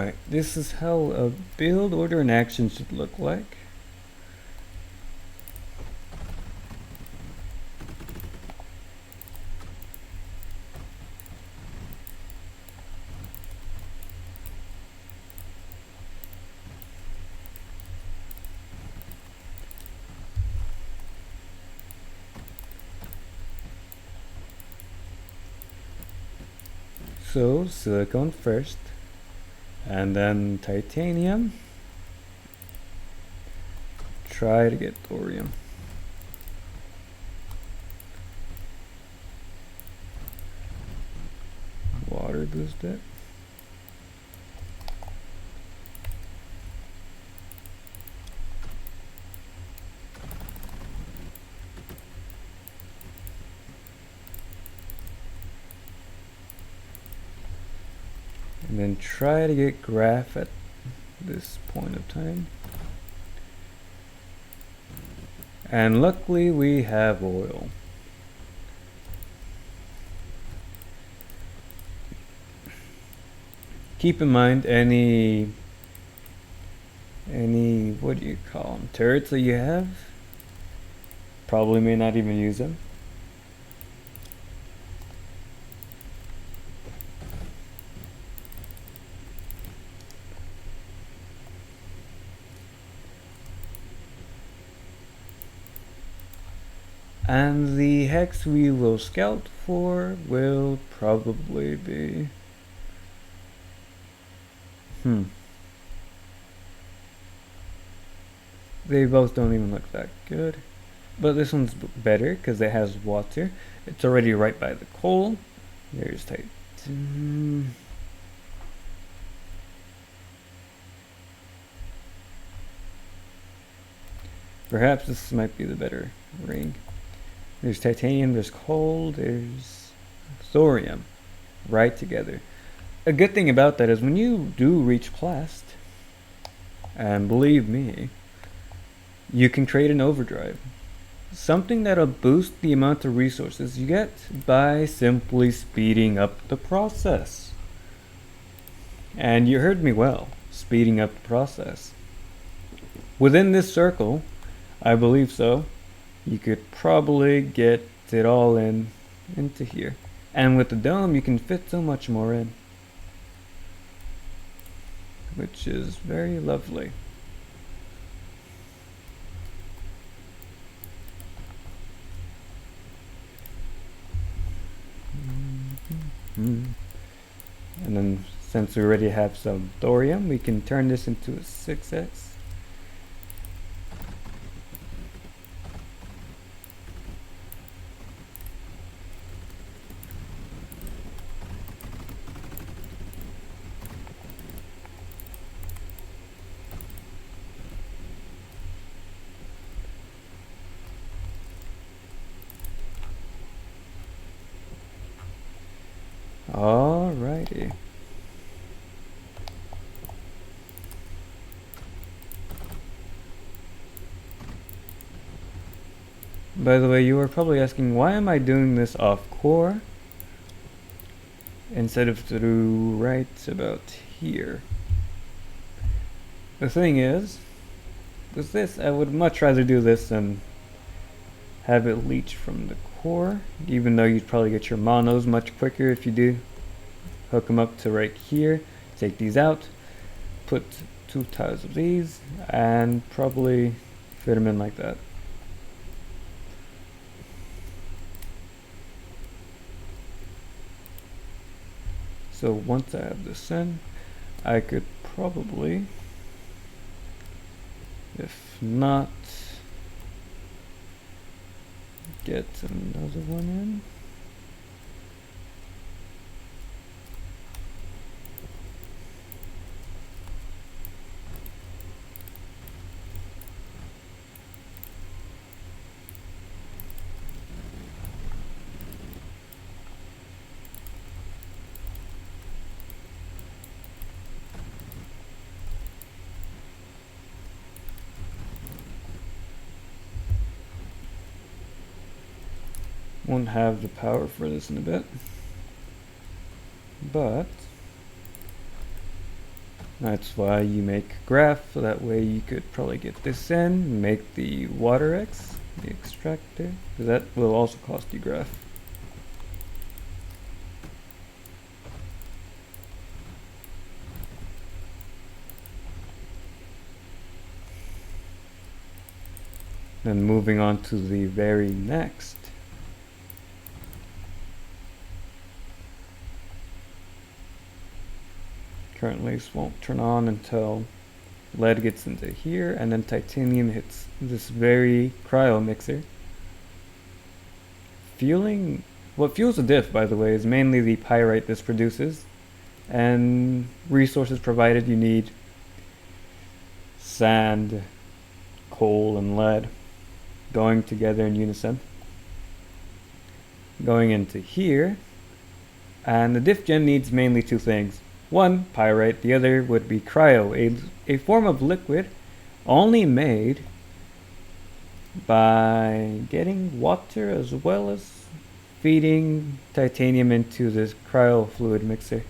Alright, this is how a build order in action should look like. So, silicon first, and then titanium. Try to get thorium. Water boost it. And then try to get graph at this point of time. And luckily we have oil. Keep in mind any what do you call them, turrets that you have, probably may not even use them. And the hex we will scout for will probably be they both don't even look that good, but this one's better because it has water. It's already right by the coal. There's tight. Perhaps this might be the better ring. There's titanium, there's coal, there's thorium, right together. A good thing about that is when you do reach plast, and believe me, you can create an overdrive. Something that'll boost the amount of resources you get by simply speeding up the process. And you heard me well, speeding up the process. Within this circle, I believe so, you could probably get it all into here. And with the dome, you can fit so much more in, which is very lovely. And then since we already have some thorium, we can turn this into a 6x. Alrighty. By the way, you are probably asking, why am I doing this off core instead of through right about here? The thing is, with this, I would much rather do this than have it leach from the core, even though you'd probably get your monos much quicker if you do hook them up to right here. Take these out, put 2 tiles of these, and probably fit them in like that. So once I have this in, I could probably, if not, get another one in. Won't have the power for this in a bit, but That's why you make a graph, so that way you could probably get this in, make the water X, the extractor, because that will also cost you graph. Then moving on to the very next. Currently this won't turn on until lead gets into here, and then titanium hits this very cryo mixer. What fuels the diff, by the way, is mainly the pyrite this produces, and resources provided. You need sand, coal, and lead going together in unison. Going into here, and the diff gen needs mainly two things. One, pyrite, the other would be cryo, a form of liquid only made by getting water as well as feeding titanium into this cryo fluid mixer.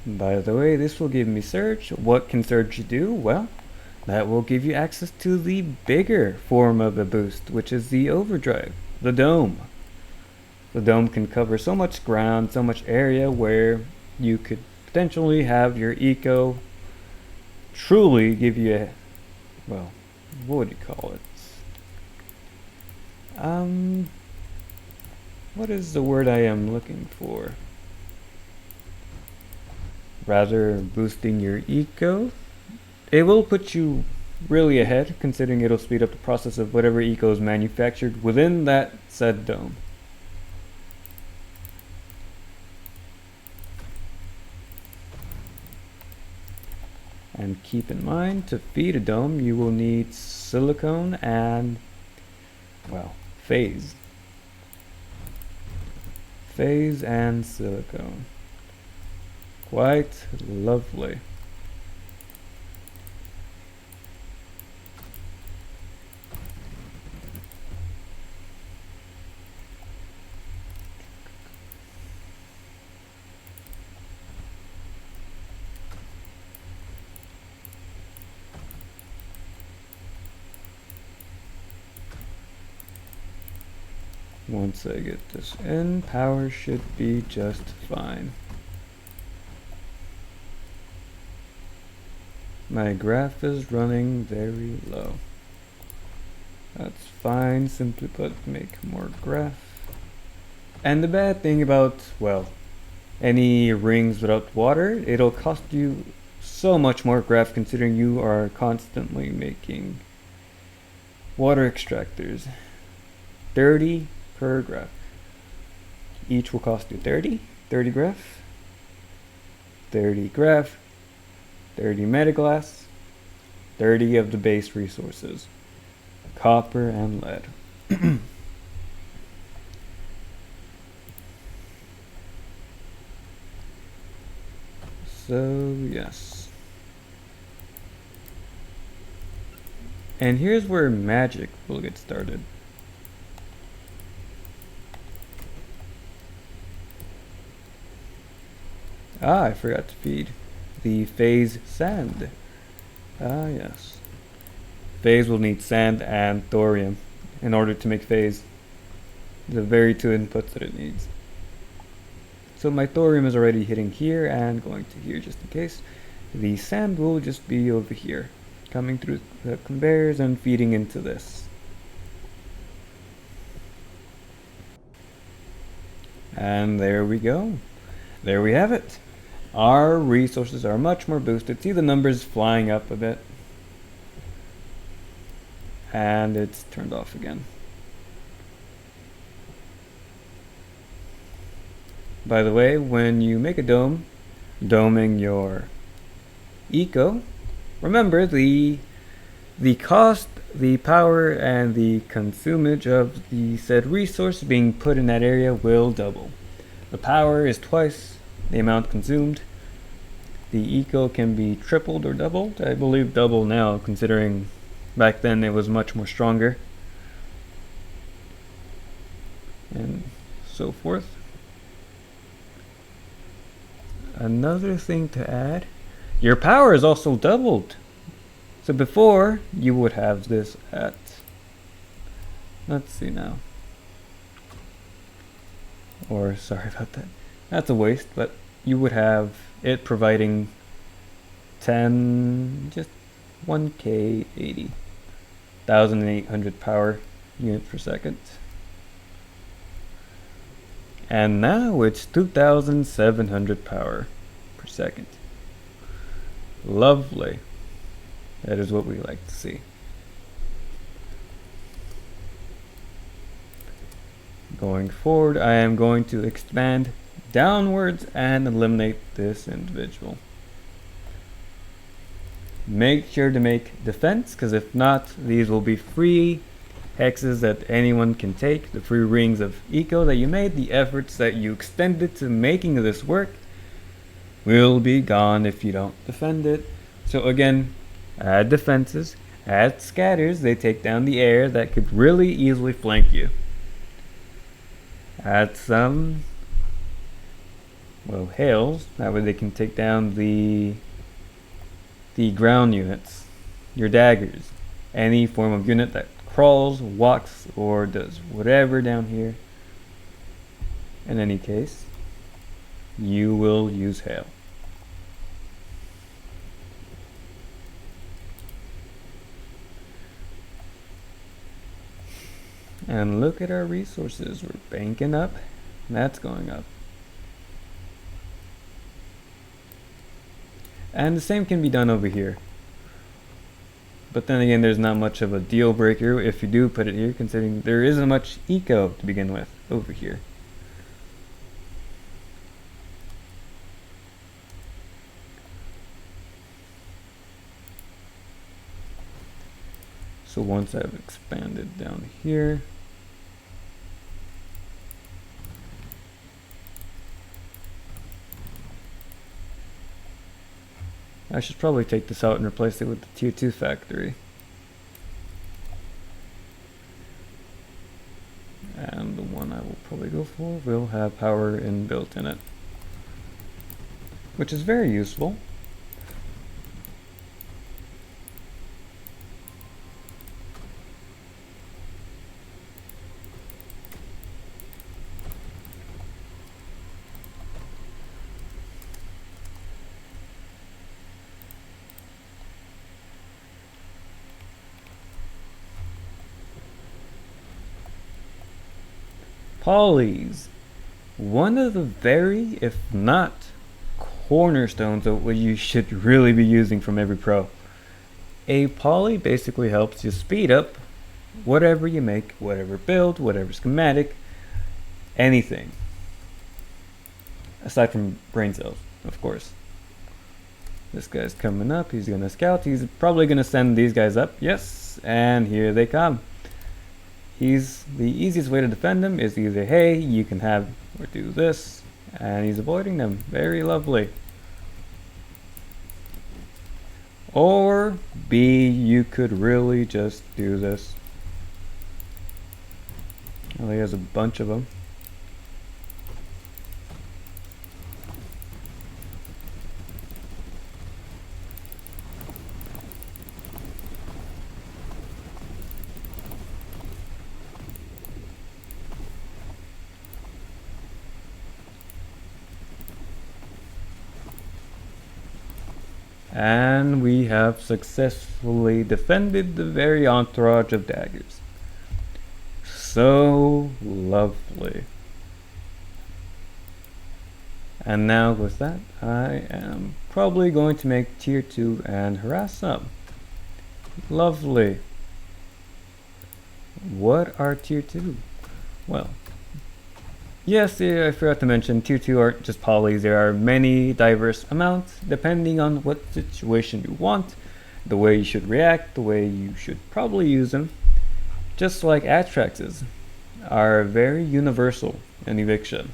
By the way, this will give me surge. What can surge do? Well, that will give you access to the bigger form of a boost, which is the overdrive, the dome. The dome can cover so much ground, so much area where you could potentially have your eco truly give you a, well, what would you call it? What is the word I am looking for? Rather boosting your eco. It will put you really ahead, considering it'll speed up the process of whatever eco is manufactured within that said dome. And keep in mind, to feed a dome you will need silicone and, well, phase. Phase and silicone. Quite lovely. Once I get this in, power should be just fine. My graph is running very low. That's fine, simply put, make more graph. And the bad thing about, well, any rings without water, it'll cost you so much more graph considering you are constantly making water extractors. 30 per graph. Each will cost you 30 graph, 30 graph, 30 metaglass, 30 of the base resources, copper and lead. So yes. And here's where magic will get started. I forgot to feed the phase sand. Yes. Phase will need sand and thorium in order to make phase. The very two inputs that it needs. So my thorium is already hitting here and going to here just in case. The sand will just be over here, coming through the conveyors and feeding into this. And there we go. There we have it. Our resources are much more boosted. See the numbers flying up a bit. And it's turned off again. By the way, when you make a dome, doming your eco. Remember, the cost, the power, and the consumage of the said resource being put in that area will double. The power is twice the amount consumed. The eco can be tripled or doubled. I believe double now, considering back then it was much more stronger. And so forth. Another thing to add, your power is also doubled. So before, you would have this at, let's see now. Or, sorry about that. That's a waste, but you would have it providing 10, just 1K 80. 1,800 power units per second. And now it's 2,700 power per second. Lovely. That is what we like to see. Going forward, I am going to expand downwards and eliminate this individual. Make sure to make defense, because if not, these will be free hexes that anyone can take. The free rings of eco that you made, the efforts that you extended to making this work, will be gone if you don't defend it. So again, add defenses, add scatters, they take down the air that could really easily flank you. Add some, well, hails, that way they can take down the ground units, your daggers, any form of unit that crawls, walks, or does whatever down here. In any case, you will use hail. And look at our resources. We're banking up. That's going up. And the same can be done over here. But then again, there's not much of a deal breaker if you do put it here, considering there isn't much eco to begin with over here. So once I've expanded down here, I should probably take this out and replace it with the tier 2 factory. And the one I will probably go for will have power inbuilt in it, which is very useful. Polys, one of the very, if not cornerstones of what you should really be using from every pro. A poly basically helps you speed up whatever you make, whatever build, whatever schematic, anything. Aside from brain cells, of course. This guy's coming up, he's gonna scout, he's probably gonna send these guys up, yes, and here they come. The easiest way to defend him is either, hey, you can have or do this, and he's avoiding them. Very lovely. Or B, you could really just do this. Well, he has a bunch of them. And we have successfully defended the very entourage of daggers. So lovely. And now with that, I am probably going to make tier 2 and harass some. Lovely. What are tier 2? Well, Yes, yeah, I forgot to mention, tier 2 aren't just polys. There are many diverse amounts depending on what situation you want, the way you should react, the way you should probably use them. Just like Atraxes are very universal in eviction.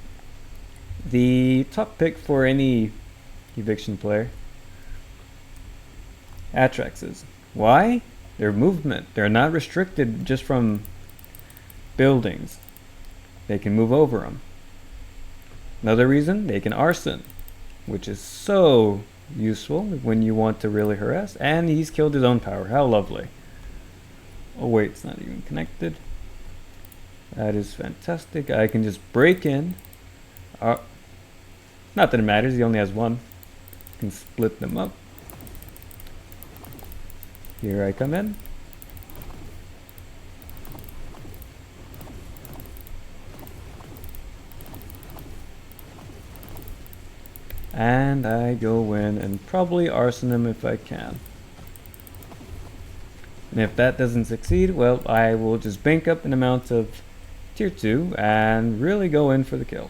The top pick for any eviction player, Atraxes. Why? Their movement. They're not restricted just from buildings. They can move over them. Another reason, they can arson, which is so useful when you want to really harass. And he's killed his own power. How lovely. Oh wait, it's not even connected. That is fantastic. I can just break in. Not that it matters, he only has one. I can split them up. Here I come in. And I go in and probably arson him if I can. And if that doesn't succeed, well, I will just bank up an amount of tier 2 and really go in for the kill.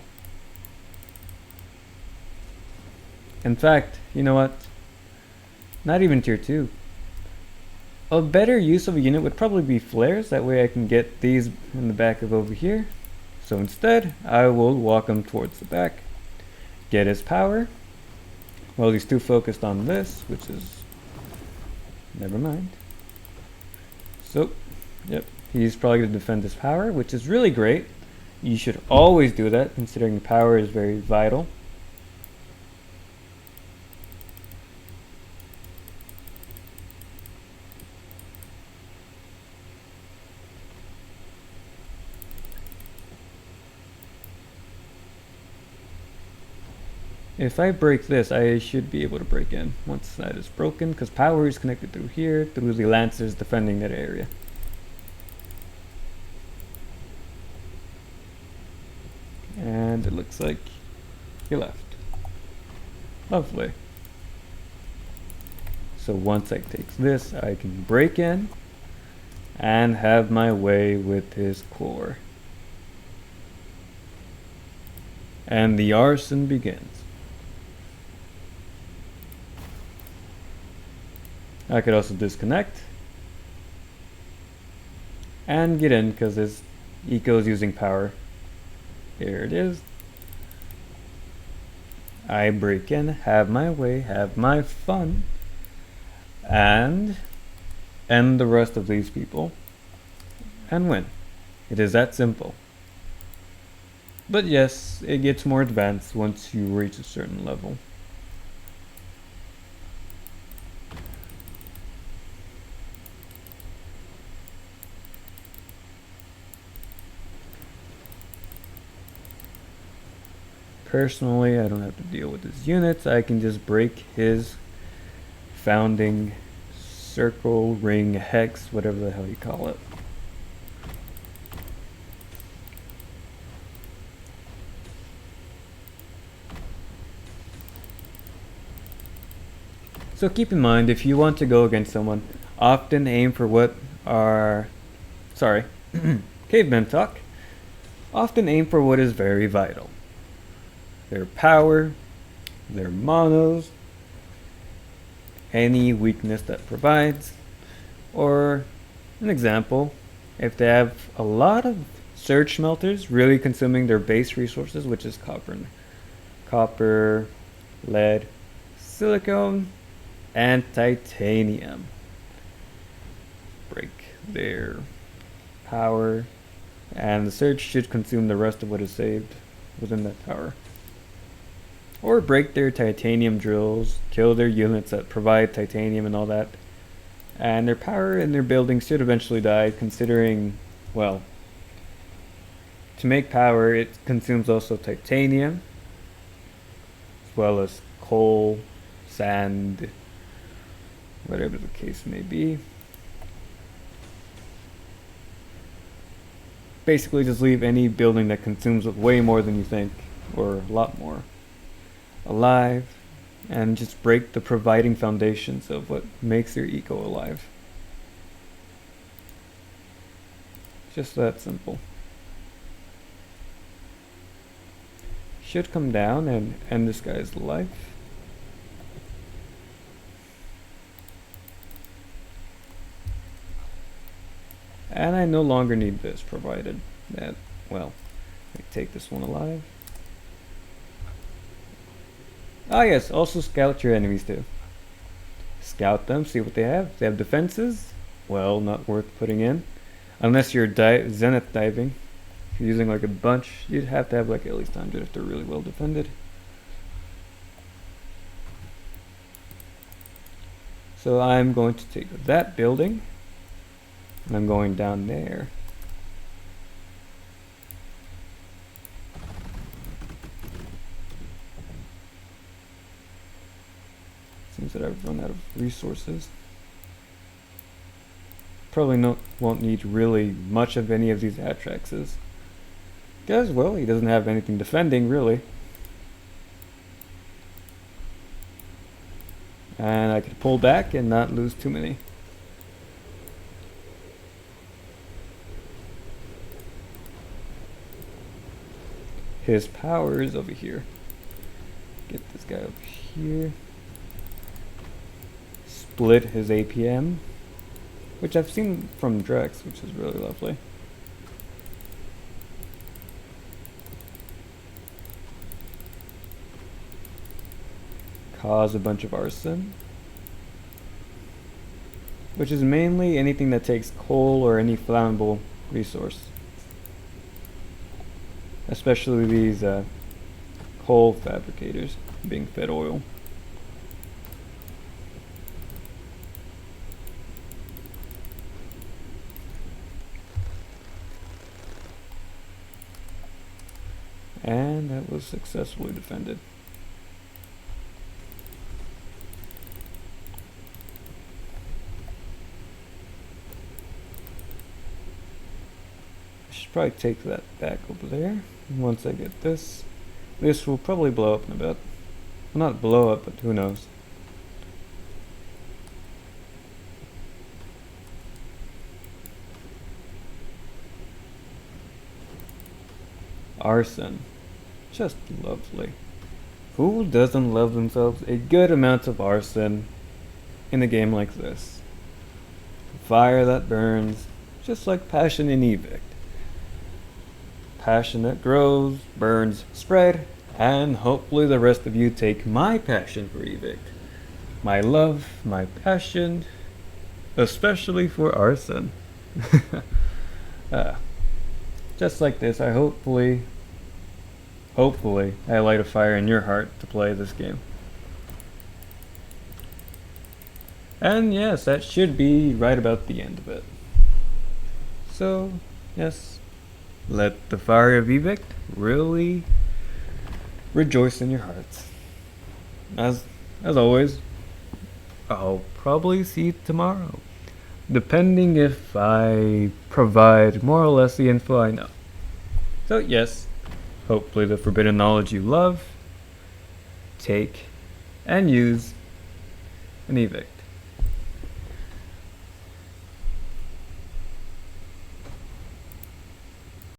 In fact, you know what? Not even tier 2. A better use of a unit would probably be flares. That way I can get these in the back of over here. So instead, I will walk him towards the back. Get his power. Well, he's too focused on this, which is... never mind. So, yep, he's probably going to defend his power, which is really great. You should always do that, considering power is very vital. If I break this, I should be able to break in once that is broken, because power is connected through here, through the lancers defending that area. And it looks like he left. Lovely. So once I take this, I can break in and have my way with his core. And the arson begins. I could also disconnect and get in because his eco is using power. Here it is. I break in, have my way, have my fun, and end the rest of these people and win. It is that simple. But yes, it gets more advanced once you reach a certain level. Personally, I don't have to deal with his units. I can just break his founding circle, ring, hex, whatever the hell you call it. So keep in mind, if you want to go against someone, often aim for what are... sorry, caveman talk. Often aim for what is very vital. Their power, their monos, any weakness that provides, or an example, if they have a lot of surge smelters really consuming their base resources, which is copper, lead, silicone, and titanium. Break their power, and the surge should consume the rest of what is saved within that power. Or break their titanium drills, kill their units that provide titanium and all that. And their power and their buildings should eventually die, considering, well, to make power it consumes also titanium, as well as coal, sand, whatever the case may be. Basically just leave any building that consumes way more than you think, or a lot more, alive, and just break the providing foundations of what makes your eco alive. Just that simple. should come down and end this guy's life. And I no longer need this, provided that, well, I take this one alive. Ah yes, also scout your enemies too. Scout them, see what they have. If they have defenses, well, not worth putting in. Unless you're zenith diving. If you're using like a bunch, you'd have to have like at least 100 if they're really well defended. So I'm going to take that building, and I'm going down there. Seems that I've run out of resources. Probably won't need really much of any of these Atraxes. Because, well, he doesn't have anything defending, really. And I could pull back and not lose too many. His power is over here. Get this guy over here. Split his APM, which I've seen from Drex, which is really lovely. Cause a bunch of arson, which is mainly anything that takes coal or any flammable resource, especially these coal fabricators being fed oil. And that was successfully defended. I should probably take that back over there. Once I get this, this will probably blow up in a bit. Well, not blow up, but who knows. Arson. Just lovely. Who doesn't love themselves a good amount of arson in a game like this? Fire that burns, just like passion in Evict. Passion that grows, burns, spread, and hopefully the rest of you take my passion for Evict. My love, my passion, especially for arson. Just like this, I hopefully I light a fire in your heart to play this game. And yes, that should be right about the end of it. So, yes, let the fire of Evict really rejoice in your hearts. As always, I'll probably see you tomorrow, depending if I provide more or less the info I know. So yes, hopefully the forbidden knowledge you love, take, and use in Evict.